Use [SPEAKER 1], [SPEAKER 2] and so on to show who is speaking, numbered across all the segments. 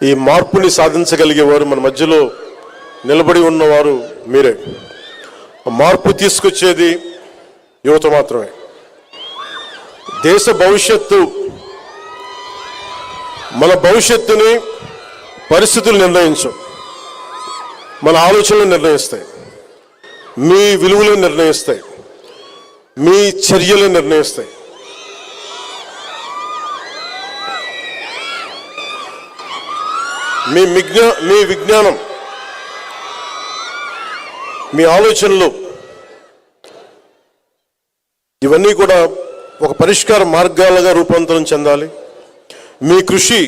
[SPEAKER 1] ఈ మార్పుని సాధించగలిగేవారు మన మధ్యలో నిలబడి ఉన్నవారు మీరే. మార్పు తీసుకొచ్చేది యువత మాత్రమే. దేశ భవిష్యత్తు, మన భవిష్యత్తుని పరిస్థితులు నిర్ణయించు, మన ఆలోచనలు నిర్ణయిస్తాయి, మీ విలువలు నిర్ణయిస్తాయి, మీ చర్యలు నిర్ణయిస్తాయి. మీ విజ్ఞానం, మీ ఆలోచనలు, ఇవన్నీ కూడా ఒక పరిష్కార మార్గాలుగా రూపాంతరం చెందాలి. మీ కృషి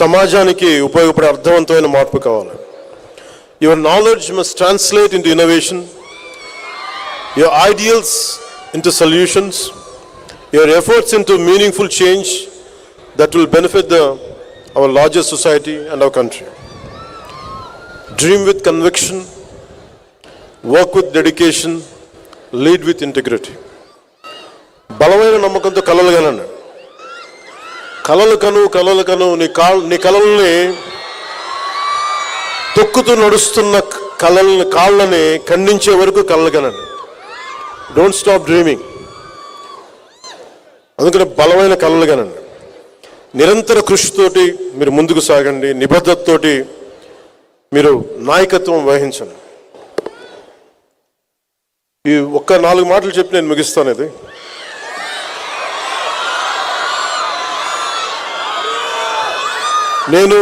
[SPEAKER 1] సమాజానికి ఉపయోగపడే అర్థవంతమైన మార్పు కావాలి. Your knowledge must translate into innovation, your ideals into solutions, your efforts into meaningful change that will benefit our larger society and our country. Dream with conviction, work with dedication, lead with integrity. బలమైన నమ్మకంతో కలలు కనండి. కలలు కను నీ కలల్ని తొక్కుతూ నడుస్తున్న కాళ్ళని ఖండించే వరకు కలలు కనండి. Don't stop dreaming. అందుకని బలమైన కలలు కనండి. నిరంతర కృషితోటి మీరు ముందుకు సాగండి. నిబద్ధతతోటి మీరు నాయకత్వం వహించండి. ఈ ఒక్క 4 మాటలు చెప్పి నేను ముగిస్తాను. ఇది నేను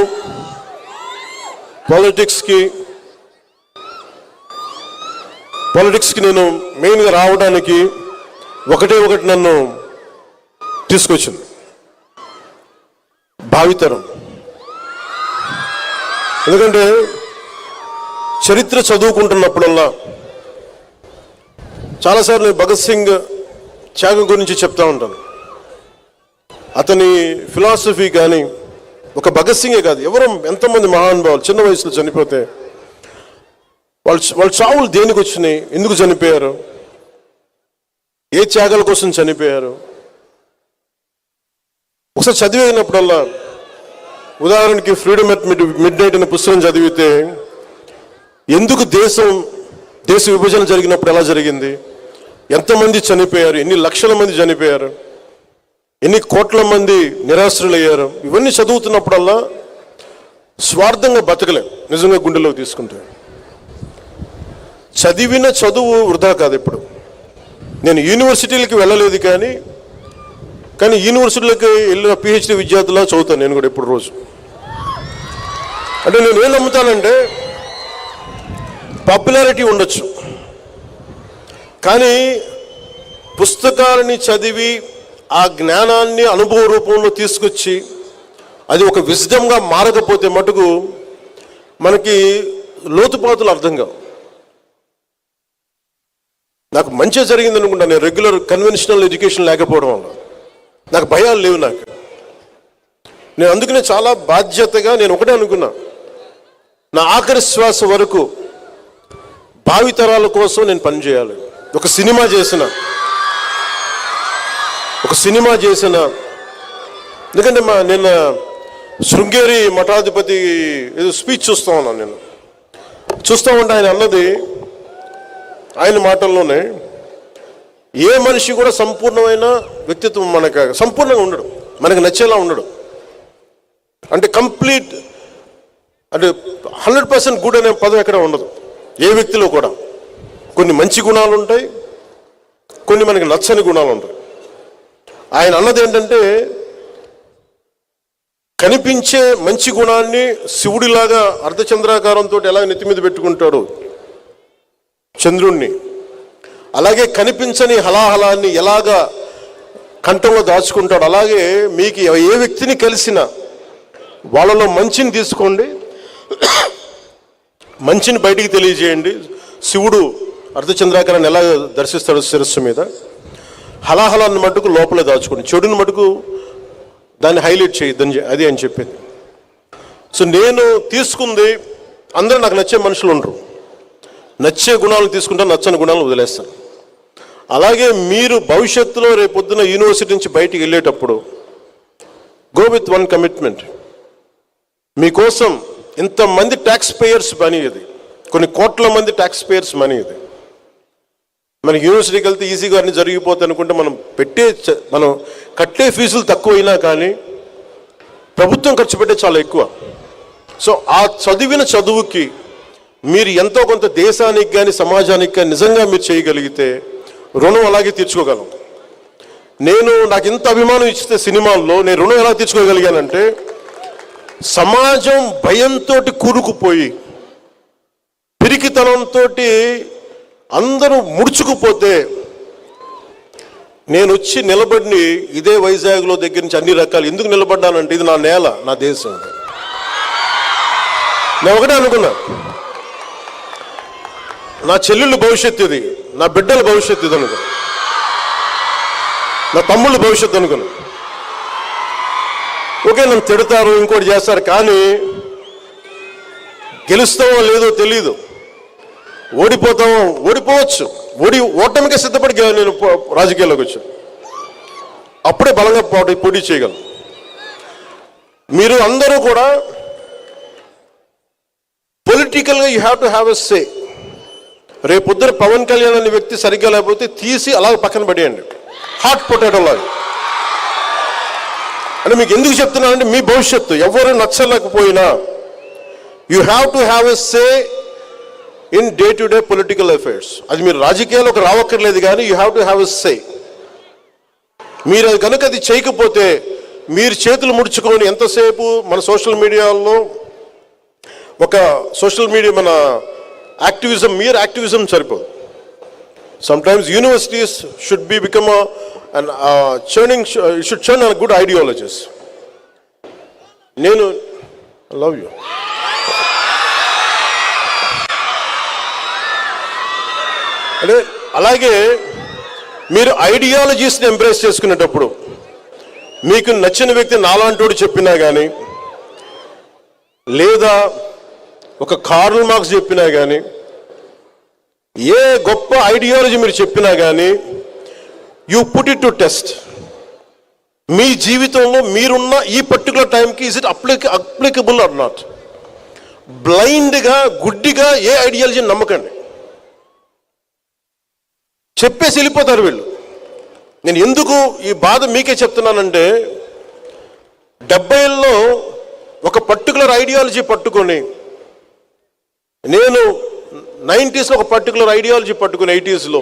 [SPEAKER 1] పాలిటిక్స్కి నేను మెయిన్గా రావడానికి ఒకటి నన్ను తీసుకొచ్చింది, భావితరం. ఎందుకంటే చరిత్ర చదువుకుంటున్నప్పుడల్లా చాలాసార్లు భగత్ సింగ్ త్యాగం గురించి చెప్తా ఉంటాను. అతని ఫిలాసఫీ కానీ, ఒక భగత్ సింగే కాదు, ఎవరో ఎంతమంది మహానుభావులు చిన్న వయసులో చనిపోతే వాళ్ళ చావులు దేనికి వచ్చినాయి, ఎందుకు చనిపోయారు, ఏ త్యాగాల కోసం చనిపోయారు, ఒకసారి చదివినప్పుడల్లా, ఉదాహరణకి ఫ్రీడమ్ ఎట్ మిడ్ నైట్ అనే పుస్తకం చదివితే ఎందుకు దేశ విభజన జరిగినప్పుడు ఎలా జరిగింది, ఎంతమంది చనిపోయారు, ఎన్ని లక్షల మంది చనిపోయారు, ఎన్ని కోట్ల మంది నిరాశ్రులయ్యారు, ఇవన్నీ చదువుతున్నప్పుడల్లా స్వార్థంగా బతకలేం. నిజంగా గుండెలోకి తీసుకుంటే చదివిన చదువు వృధా కాదు. ఇప్పుడు నేను యూనివర్సిటీలకి వెళ్ళలేదు, కానీ యూనివర్సిటీలకి వెళ్ళిన పిహెచ్డి విద్యార్థులా చదువుతాను నేను కూడా ఇప్పుడు రోజు. అంటే నేను ఏం నమ్ముతానంటే పాపులారిటీ ఉండొచ్చు, కానీ పుస్తకాలని చదివి ఆ జ్ఞానాన్ని అనుభవ రూపంలో తీసుకొచ్చి అది ఒక విజ్డమ్గా మారకపోతే మటుకు మనకి లోతుపాతులు అర్థం కావు. నాకు మంచిగా జరిగింది అనుకుంటా, నేను రెగ్యులర్ కన్వెన్షనల్ ఎడ్యుకేషన్ లేకపోవడం వల్ల నాకు భయాలు లేవు. నేను అందుకనే చాలా బాధ్యతగా నేను ఒకటే అనుకున్నా, నా ఆఖరి శ్వాస వరకు భావితరాల కోసం నేను పనిచేయాలి. ఒక సినిమా చేసిన ఎందుకంటే నిన్న శృంగేరి మఠాధిపతి ఏదో స్పీచ్ చూస్తూ ఉన్నాను. నేను చూస్తూ ఉంటే ఆయన అన్నది, ఆయన మాటల్లోనే, ఏ మనిషి కూడా సంపూర్ణమైన వ్యక్తిత్వం మనకు సంపూర్ణంగా ఉండడు, మనకు నచ్చేలా ఉండడు. అంటే కంప్లీట్, అంటే 100% గుడ్ అనే పదం ఎక్కడ ఉండదు ఏ వ్యక్తిలో కూడా. కొన్ని మంచి గుణాలు ఉంటాయి, కొన్ని మనకి నచ్చని గుణాలు ఉంటాయి. ఆయన అన్నది ఏంటంటే, కనిపించే మంచి గుణాన్ని శివుడిలాగా అర్ధచంద్రాకారంతో ఎలా నెత్తి మీద పెట్టుకుంటాడు చంద్రుణ్ణి, అలాగే కనిపించని హలాహలాన్ని ఎలాగా కంఠంలో దాచుకుంటాడు, అలాగే మీకు ఏ వ్యక్తిని కలిసినా వాళ్ళలో మంచిని తీసుకోండి, మంచిని బయటికి తెలియజేయండి. శివుడు అర్ధచంద్రాకారాన్ని ఎలా దర్శిస్తాడు శిరస్సు మీద, హలాహలాన్ని మటుకు లోపలే దాచుకోండి, చెడుని మటుకు దాన్ని హైలైట్ చేయొద్దని అది అని చెప్పింది. సో నేను తీసుకుంది, అందరూ నాకు నచ్చే మనుషులు ఉండరు, నచ్చే గుణాలను తీసుకుంటాను, నచ్చని గుణాలను వదిలేస్తాను. అలాగే మీరు భవిష్యత్తులో రేపొద్దున యూనివర్సిటీ నుంచి బయటికి వెళ్ళేటప్పుడు గో విత్ వన్ కమిట్మెంట్. మీకోసం ఇంతమంది ట్యాక్స్ పేయర్స్ మనీ ఇది, కొన్ని కోట్ల మంది ట్యాక్స్ పేయర్స్ మనీ ఇది. మనకి యూనివర్సిటీకి వెళ్తే ఈజీగా అన్ని జరిగిపోతాయి అనుకుంటే మనం కట్టే ఫీజులు తక్కువైనా కానీ ప్రభుత్వం ఖర్చు పెట్టే చాలా ఎక్కువ. సో ఆ చదివిన చదువుకి మీరు ఎంతో కొంత దేశానికి కానీ సమాజానికి కానీ నిజంగా మీరు చేయగలిగితే రుణం అలాగే తీర్చుకోగలం. నాకు ఇంత అభిమానం ఇస్తే సినిమాల్లో నేను రుణం ఎలా తీర్చుకోగలిగానంటే, సమాజం భయంతో కూరుకుపోయి పిరికితనంతో అందరూ ముడుచుకుపోతే నేను వచ్చి నిలబడి ఇదే వైజాగ్లో దగ్గర నుంచి అన్ని రకాలు ఎందుకు నిలబడ్డానంటే, ఇది నా నేల, నా దేశం. నేను ఒకటే అనుకున్నా, నా చెల్లెళ్ళు భవిష్యత్తు ఇది, నా బిడ్డల భవిష్యత్తు ఇది అనుకున్నా, నా తమ్ముళ్ళ భవిష్యత్తు అనుకున్నా. ఓకే, నన్ను తిడతారు, ఇంకోటి చేస్తారు, కానీ గెలుస్తామో లేదో తెలీదు, ఓడిపోవచ్చు, ఓటమికే సిద్ధపడి నేను రాజకీయాల్లోకి వచ్చాను. అప్పుడే బలంగా పోటీ చేయగలను. మీరు అందరూ కూడా పొలిటికల్గా you have to have a say. రేపొద్దున పవన్ కళ్యాణ్ అనే వ్యక్తి సరిగ్గా లేకపోతే తీసి అలా పక్కన పడేయండి, హాట్ పొటాటో లాగా. అంటే మీకు ఎందుకు చెప్తున్నానంటే, మీ భవిష్యత్తు ఎవరు నచ్చలేకపోయినా you have to have a say in day to day political affairs. అది మీరు రాజకీయాల్లోకి రావక్కర్లేదు, కానీ you have to have a say. మీరు అది కనుక అది చేయకపోతే మీరు చేతులు ముడుచుకొని ఎంతసేపు మన సోషల్ మీడియాలో మన యాక్టివిజం, mere యాక్టివిజం సరిపోదు. Sometimes universities should be become should churn on good ideologies. నేను లవ్ యూ. అంటే అలాగే మీరు ఐడియాలజీస్ని ఎంబ్రేస్ చేసుకునేటప్పుడు మీకు నచ్చిన వ్యక్తి నాలాంటోడు చెప్పినా కానీ, లేదా ఒక కార్ల్ మార్క్స్ చెప్పినా కానీ, ఏ గొప్ప ఐడియాలజీ మీరు చెప్పినా కానీ, you put it to test. మీ జీవితంలో మీరున్న ఈ పర్టికులర్ టైంకి is it applicable or not. బ్లైండ్గా, గుడ్డిగా ఏ ఐడియాలజీని నమ్మకండి. చెప్పేసి వెళ్ళిపోతారు వీళ్ళు. నేను ఎందుకు ఈ బాధ మీకే చెప్తున్నానంటే, 70ల్లో ఒక పర్టికులర్ ఐడియాలజీ పట్టుకొని, నేను 90స్లో ఒక పర్టికులర్ ఐడియాలజీ పట్టుకుని 80స్లో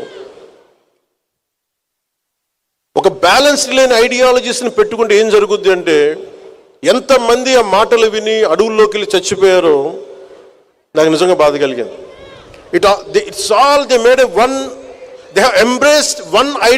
[SPEAKER 1] ఒక బ్యాలెన్స్ లేని ఐడియాలజీస్ని పెట్టుకుంటే ఏం జరుగుద్ది అంటే, ఎంతమంది ఆ మాటలు విని అడవుల్లోకి వెళ్ళి చచ్చిపోయారో నాకు నిజంగా బాధ కలిగింది. They have embraced one idea.